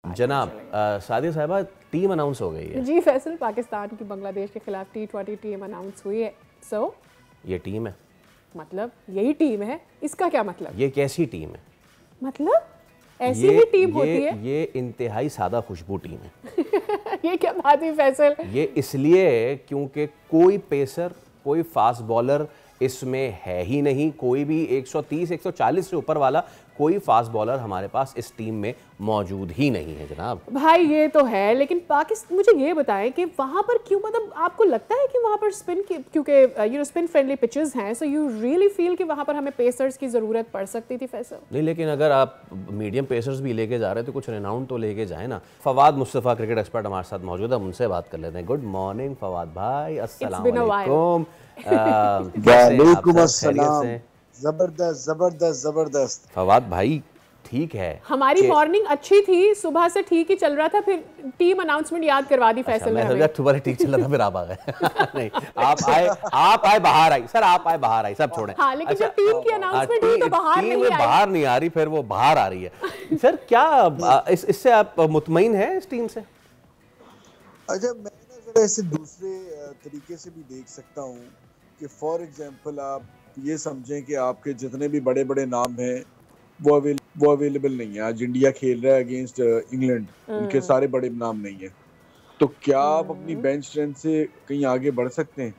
जनाब सादिया साहिबा team announce हो गई है जी फैसल। पाकिस्तान की बांग्लादेश के खिलाफ T20 टीम अनाउंस हुई है। ये टीम है, मतलब यही टीम है, इसका क्या मतलब? ये कैसी टीम है? मतलब ऐसी ही टीम होती है? ये इंतहाई सादा खुशबू टीम है। ये क्या बात है फैसल? ये इसलिए क्योंकि कोई पेसर, कोई फास्ट बॉलर इसमें है ही नहीं। कोई भी 130 140 से ऊपर वाला कोई फास्ट बॉलर हमारे पास इस टीम में मौजूद ही नहीं है जनाब। भाई ये तो है, लेकिन पाकिस्तान, मुझे ये बताएं कि वहां पर क्यों, मतलब आपको लगता है कि वहां पर स्पिन की, क्योंकि स्पिन फ्रेंडली पिचेस हैं, सो यू रियली फील कि वहां पर हमें पेसर्स की जरूरत पड़ सकती थी फैसल? नहीं, लेकिन अगर आप मीडियम पेसर्स भी लेके जा रहे हैं तो कुछ रेनाउंड तो लेके जाए ना। फवाद मुस्तफ़ा क्रिकेट एक्सपर्ट हमारे साथ मौजूद है, उनसे बात कर लेते हैं। गुड मॉर्निंग फवाद भाई, अस्सलाम वालेकुम। वालेकुम अस्सलाम। जबरदस्त जबरदस्त जबरदस्त। फवाद भाई ठीक है, हमारी मॉर्निंग अच्छी थी, सुबह से ठीक ही चल रहा था, फिर टीम अनाउंसमेंट याद करवा दी फैसल ने हमें। तुम्हारी ठीक चल रहा था फिर आप आ गए। नहीं, आप आए बाहर आई सर, आप आए बाहर आई, सब छोड़े। हाँ, लेकिन जब टीम की अनाउंसमेंट हुई तो बाहर नहीं आ रही, फिर वो बाहर आ रही है। सर क्या इससे आप मुतमईन हैं इस टीम से? अच्छा, मैं ना जरा इसे दूसरे तरीके से भी देख सकता हूँ कि फॉर एग्जांपल आप ये समझें कि आपके जितने भी बड़े बड़े नाम हैं वो अवेलेबल नहीं है। आज इंडिया खेल रहा है अगेंस्ट इंग्लैंड, उनके सारे बड़े नाम नहीं है, तो क्या आप अपनी बेंच स्ट्रेंथ से कहीं आगे बढ़ सकते हैं?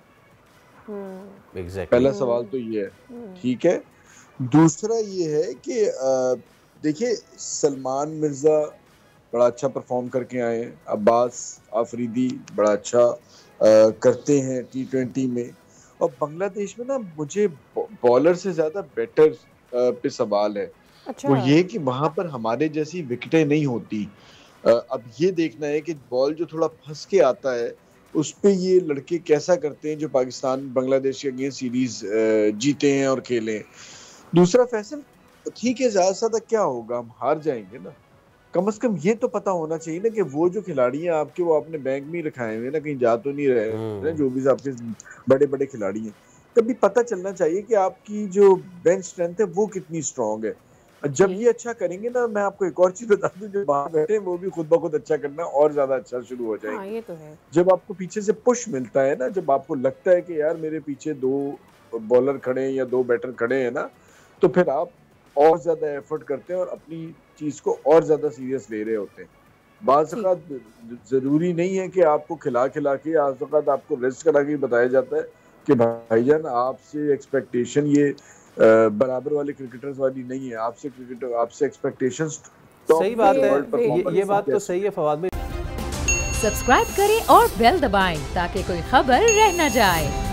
पहला सवाल तो ये है, ठीक है। दूसरा ये है कि देखिए, सलमान मिर्जा बड़ा अच्छा परफॉर्म करके आए हैं, अब्बास आफरीदी बड़ा अच्छा करते हैं T20 में, और बांग्लादेश में ना मुझे बॉलर से ज्यादा बैटर पे सवाल है। अच्छा। वो ये कि वहां पर हमारे जैसी विकेटें नहीं होती। अब ये देखना है कि बॉल जो थोड़ा फंस के आता है उस पे ये लड़के कैसा करते हैं जो पाकिस्तान बांग्लादेश के अगेंस्ट सीरीज जीते हैं और खेले हैं। दूसरा फैसल, ठीक है, ज्यादा से ज्यादा क्या होगा, हम हार जाएंगे ना, कम से कम ये तो पता होना चाहिए ना कि वो जो खिलाड़ी हैं आपके, वो आपने बैंक में ही रखाए हुए ना, कहीं जा तो नहीं रहे, जो भी आपके बड़े बड़े खिलाड़ी हैं। कभी पता चलना चाहिए कि आपकी जो बेंच स्ट्रेंथ है वो कितनी स्ट्रांग है। जब ये अच्छा करेंगे ना, मैं आपको एक और चीज बता दूं, जो बाहर बैठे हैं वो भी खुद ब खुद अच्छा करना और ज्यादा अच्छा शुरू हो जाएगा। हाँ, ये तो है। जब आपको पीछे से पुश मिलता है ना, जब आपको लगता है कि यार मेरे पीछे 2 बॉलर खड़े हैं या 2 बैटर खड़े हैं ना, तो फिर आप और ज्यादा एफर्ट करते हैं और अपनी चीज को और ज्यादा सीरियस ले रहे होते हैं। बाज़ औक़ात जरूरी नहीं है कि आपको खिला के, बाज़ औक़ात आपको रेस्ट करा के बताया जाता है कि भाईजान आपसे एक्सपेक्टेशन ये बराबर वाले क्रिकेटर्स वाली नहीं है, आपसे एक्सपेक्टेशंस। सही बात है, ये बात तो सही है फवाद भाई। सब्सक्राइब करें और बेल दबाएं ताकि कोई खबर रह न जाए।